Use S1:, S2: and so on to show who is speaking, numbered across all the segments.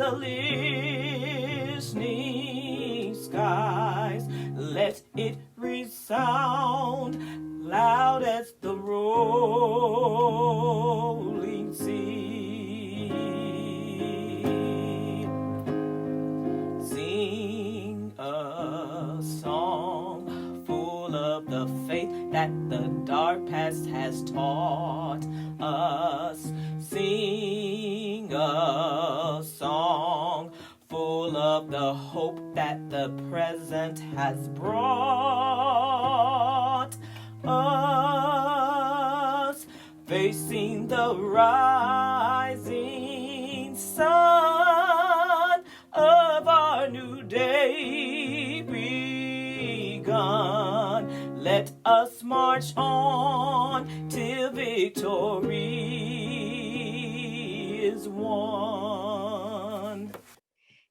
S1: the listening skies. Let it resound loud as the rolling sea. Sing a song full of the faith that the dark past has taught us. Sing a song full of the hope that the present has brought us. Facing the rising sun of our new day begun. Let us march on till victory is won.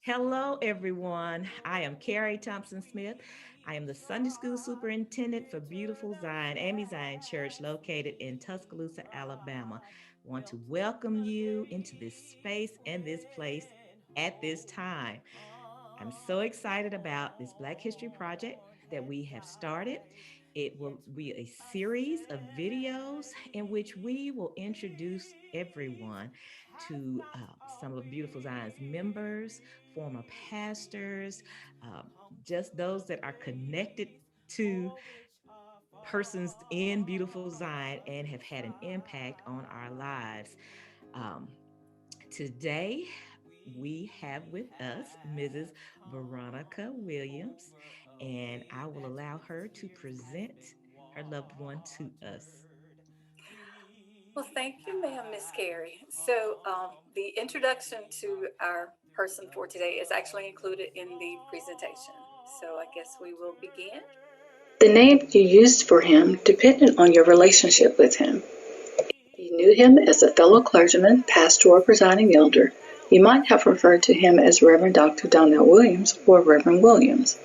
S1: Hello, everyone. I am Carrie Thompson-Smith. I am the Sunday School Superintendent for Beautiful Zion A.M.E Zion Church located in Tuscaloosa, Alabama. I want to welcome you into this space and this place at this time. I'm so excited about this Black History Project that we have started. It will be a series of videos in which we will introduce everyone to some of Beautiful Zion's members, former pastors, just those that are connected to persons in Beautiful Zion and have had an impact on our lives. Um, Today, we have with us Mrs. Veronica Williams, and I will allow her to present her loved one to us.
S2: Well, thank you, ma'am, Miss Carrie. So, the introduction to our person for today is actually included in the presentation. So, I guess we will begin.
S3: The name you used for him depended on your relationship with him. If you knew him as a fellow clergyman, pastor, or presiding elder, you might have referred to him as Reverend Dr. Donnell Williams or Reverend Williams.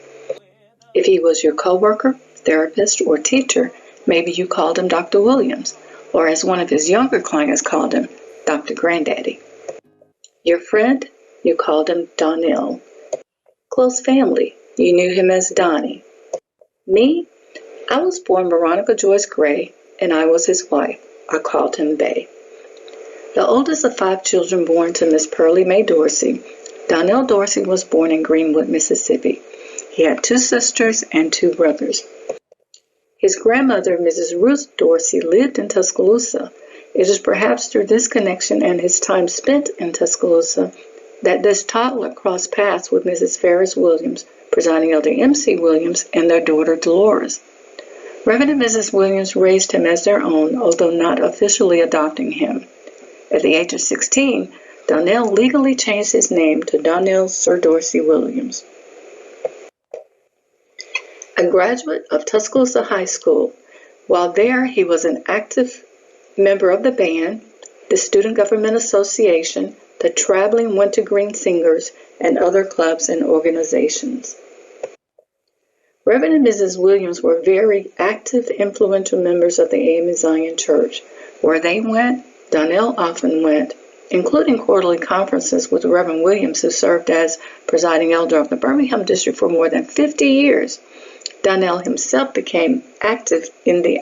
S3: If he was your co-worker, therapist, or teacher, maybe you called him Dr. Williams, or as one of his younger clients called him, Dr. Granddaddy. Your friend, you called him Donnell. Close family, you knew him as Donnie. Me, I was born Veronica Joyce Gray, and I was his wife. I called him Bay. The oldest of 5 children born to Miss Pearlie Mae Dorsey, Donnell Dorsey was born in Greenwood, Mississippi. He had 2 sisters and 2 brothers. His grandmother, Mrs. Ruth Dorsey, lived in Tuscaloosa. It is perhaps through this connection and his time spent in Tuscaloosa that this toddler crossed paths with Mrs. Ferris Williams, presiding elder M.C. Williams, and their daughter Dolores. Reverend and Mrs. Williams raised him as their own, although not officially adopting him. At the age of 16, Donnell legally changed his name to Donnell Sir Dorsey Williams. A graduate of Tuscaloosa High School, while there he was an active member of the band, the Student Government Association, the Traveling Wintergreen Singers, and other clubs and organizations. Reverend and Mrs. Williams were very active, influential members of the A.M.E Zion Church. Where they went, Donnell often went, including quarterly conferences with Reverend Williams, who served as presiding elder of the Birmingham district for more than 50 years. Donnell himself became active in the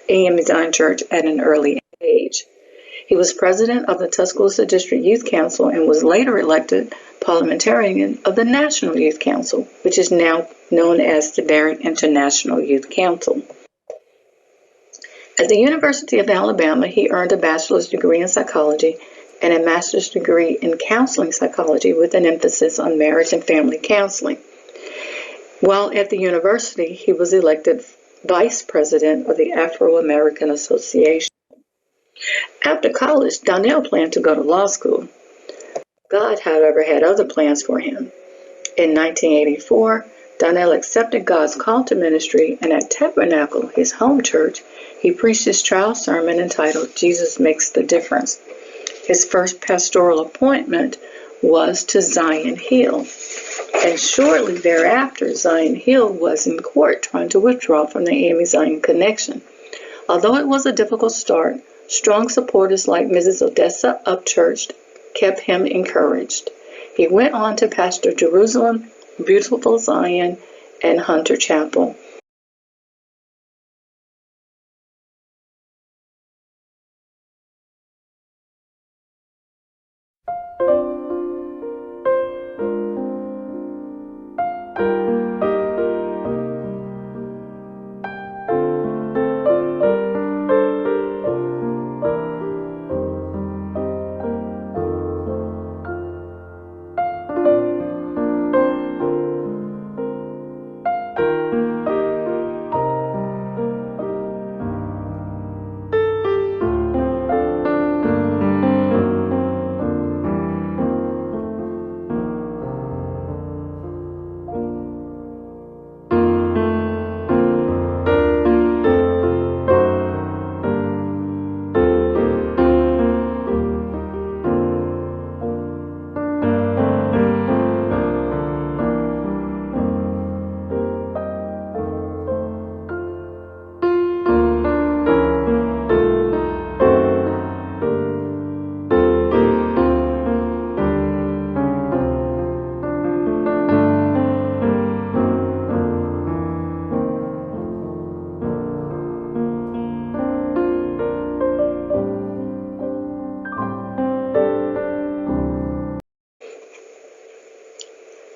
S3: A.M.E Zion Church at an early age. He was president of the Tuscaloosa District Youth Council and was later elected parliamentarian of the National Youth Council, which is now known as the Barry International Youth Council. At the University of Alabama, he earned a bachelor's degree in psychology and a master's degree in counseling psychology with an emphasis on marriage and family counseling. While at the university, he was elected vice president of the Afro-American Association. After college, Donnell planned to go to law school. God, however, had other plans for him. In 1984, Donnell accepted God's call to ministry, and at Tabernacle, his home church, he preached his trial sermon entitled Jesus Makes the Difference. His first pastoral appointment was to Zion Hill, and shortly thereafter, Zion Hill was in court trying to withdraw from the A.M.E Zion connection. Although it was a difficult start, strong supporters like Mrs. Odessa Upchurch kept him encouraged. He went on to pastor Jerusalem, Beautiful Zion, and Hunter Chapel.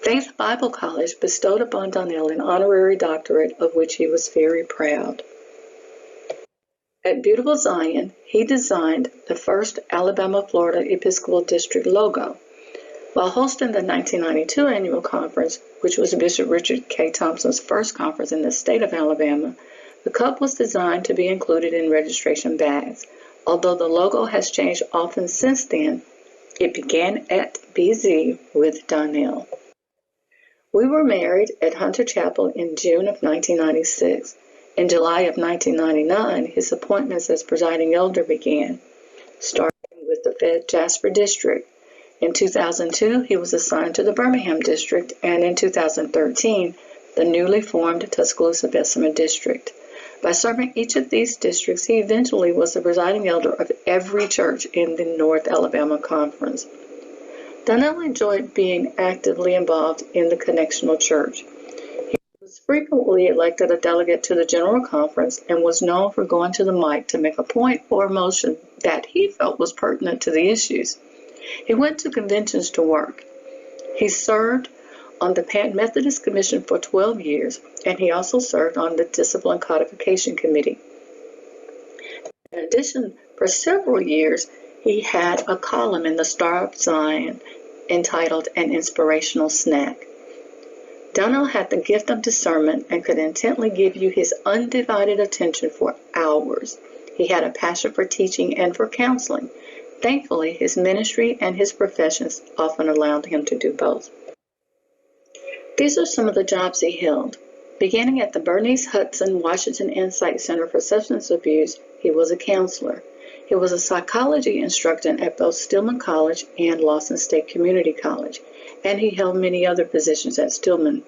S3: Faith Bible College bestowed upon Donnell an honorary doctorate of which he was very proud. At Beautiful Zion, he designed the first Alabama-Florida Episcopal District logo. While hosting the 1992 annual conference, which was Bishop Richard K. Thompson's first conference in the state of Alabama, the cup was designed to be included in registration bags. Although the logo has changed often since then, it began at BZ with Donnell. We were married at Hunter Chapel in June of 1996. In July of 1999, his appointments as presiding elder began, starting with the Fed Jasper District. In 2002, he was assigned to the Birmingham District, and in 2013, the newly formed Tuscaloosa-Bessemer District. By serving each of these districts, he eventually was the presiding elder of every church in the North Alabama Conference. Donnell enjoyed being actively involved in the Connectional Church. He was frequently elected a delegate to the General Conference and was known for going to the mic to make a point or a motion that he felt was pertinent to the issues. He went to conventions to work. He served on the Pan Methodist Commission for 12 years, and he also served on the Discipline Codification Committee. In addition, for several years, he had a column in the Star of Zion entitled An Inspirational Snack. Donnell had the gift of discernment and could intently give you his undivided attention for hours. He had a passion for teaching and for counseling. Thankfully, his ministry and his professions often allowed him to do both. These are some of the jobs he held. Beginning at the Bernice Hudson Washington Insight Center for Substance Abuse, he was a counselor. He was a psychology instructor at both Stillman College and Lawson State Community College, and he held many other positions at Stillman.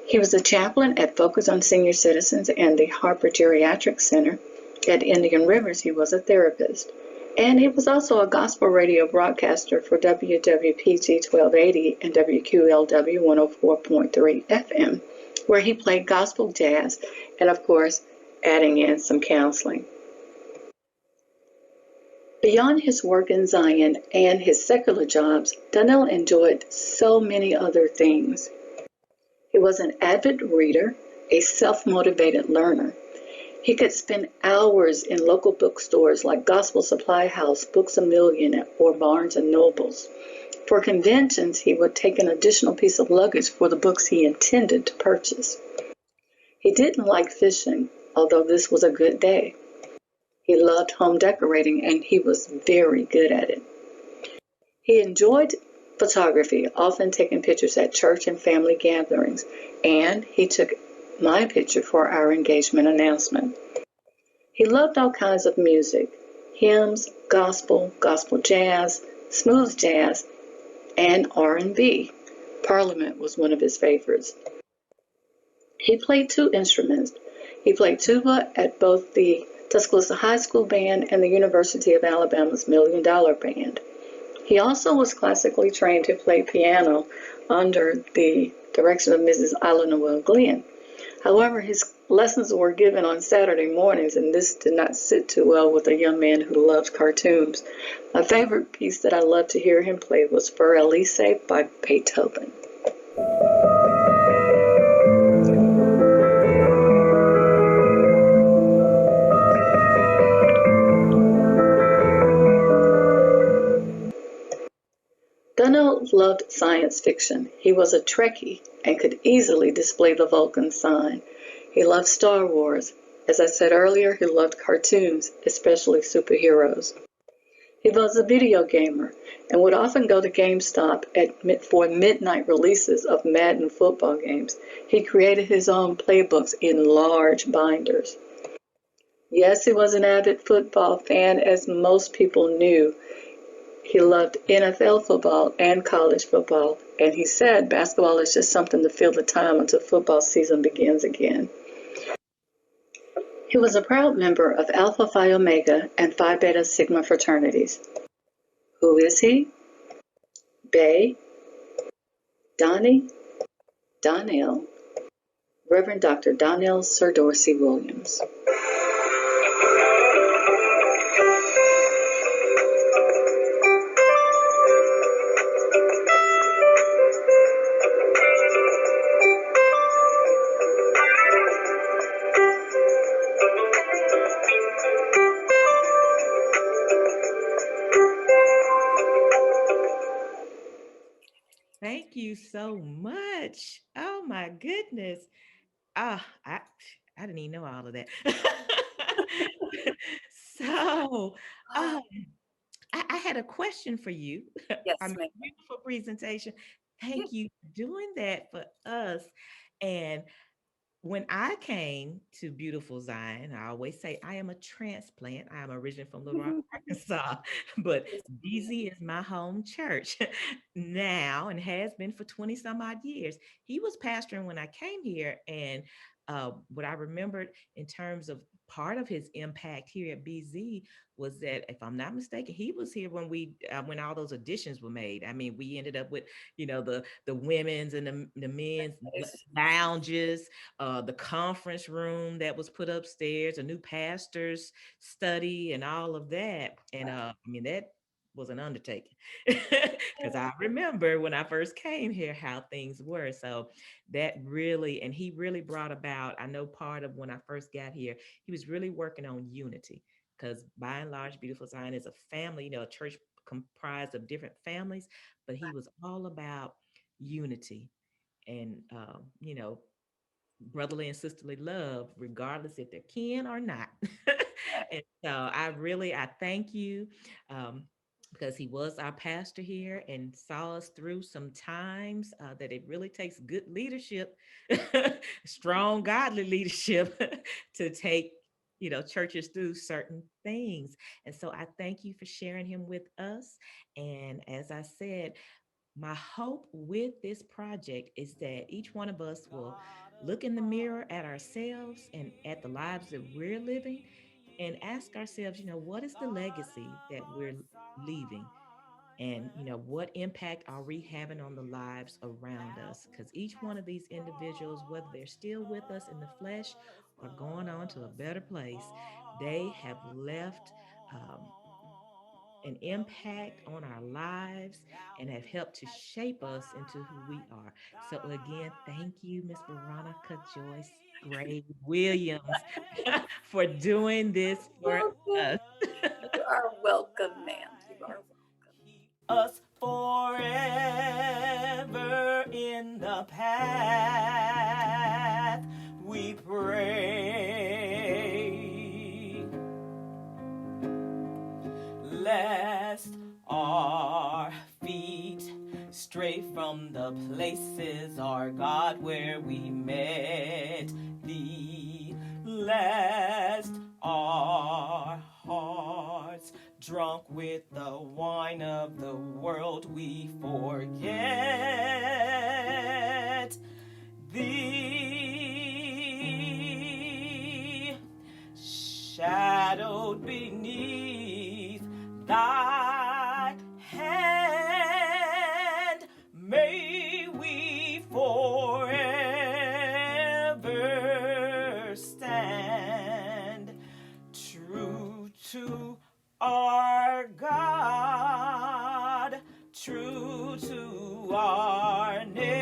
S3: He was a chaplain at Focus on Senior Citizens and the Harper Geriatric Center. At Indian Rivers, he was a therapist. And he was also a gospel radio broadcaster for WWPG 1280 and WQLW 104.3 FM, where he played gospel jazz and, of course, adding in some counseling. Beyond his work in Zion and his secular jobs, Donnell enjoyed so many other things. He was an avid reader, a self-motivated learner. He could spend hours in local bookstores like Gospel Supply House, Books A Million, or Barnes & Nobles. For conventions, he would take an additional piece of luggage for the books he intended to purchase. He didn't like fishing, although this was a good day. He loved home decorating, and he was very good at it. He enjoyed photography, often taking pictures at church and family gatherings, and he took my picture for our engagement announcement. He loved all kinds of music, hymns, gospel, gospel jazz, smooth jazz, and R&B. Parliament was one of his favorites. He played two instruments. He played tuba at both the Tuscaloosa High School Band and the University of Alabama's $1 Million Band. He also was classically trained to play piano under the direction of Mrs. Eleanor Glenn. However, his lessons were given on Saturday mornings, and this did not sit too well with a young man who loved cartoons. My favorite piece that I loved to hear him play was For Elise by Beethoven. Donnell loved science fiction. He was a Trekkie and could easily display the Vulcan sign. He loved Star Wars. As I said earlier, he loved cartoons, especially superheroes. He was a video gamer and would often go to GameStop for midnight releases of Madden football games. He created his own playbooks in large binders. Yes, he was an avid football fan, as most people knew. He loved NFL football and college football, and he said basketball is just something to fill the time until football season begins again. He was a proud member of Alpha Phi Omega and Phi Beta Sigma fraternities. Who is he? Bay, Donnie, Donnell, Reverend Dr. Donnell Sir Dorsey Williams.
S1: Thank you so much. Oh my goodness. Ah, I didn't even know all of that. So, um, I had a question for you. I
S2: Yes,
S1: mean,
S2: ma'am.
S1: beautiful presentation.
S2: Yeah.
S1: Thank you for doing that for us. And when I came to Beautiful Zion, I always say I am a transplant. I am originally from Little Rock, Arkansas, but
S2: Yes, ma'am.
S1: BZ is my home church now and has been for 20 some odd years. He was pastoring when I came here. And what I remembered in terms of part of his impact here at BZ was that, if I'm not mistaken, he was here when all those additions were made. I mean, we ended up with, the women's and the men's
S2: Yes.
S1: lounges, the conference room that was put upstairs, a new pastor's study, and all of that. And I mean, that was an undertaking because I remember when I first came here how things were. So that really, and he really brought about, I know part of when I first got here, he was really working on unity because by and large, Beautiful Zion is a family, a church comprised of different families, but he was all about unity and, brotherly and sisterly love, regardless if they're kin or not. And so I thank you, um, because he was our pastor here and saw us through some times that it really takes good leadership, strong godly leadership to take churches through certain things. And so I thank you for sharing him with us. And as I said, my hope with this project is that each one of us will look in the mirror at ourselves and at the lives that we're living and ask ourselves, what is the legacy that we're leaving? And, what impact are we having on the lives around us? Because each one of these individuals, whether they're still with us in the flesh or going on to a better place, they have left an impact on our lives and have helped to shape us into who we are. So again, thank you, Miss Veronica Joyce Gray Williams, for doing this for
S2: Welcome.
S1: us.
S2: You are welcome, ma'am. You are
S1: Us forever in the path we pray, lest our feet stray from the places, our God, where we met thee, lest our hearts, drunk with the wine of the world, we forget thee, shadowed beneath thy hand. God, true to our name.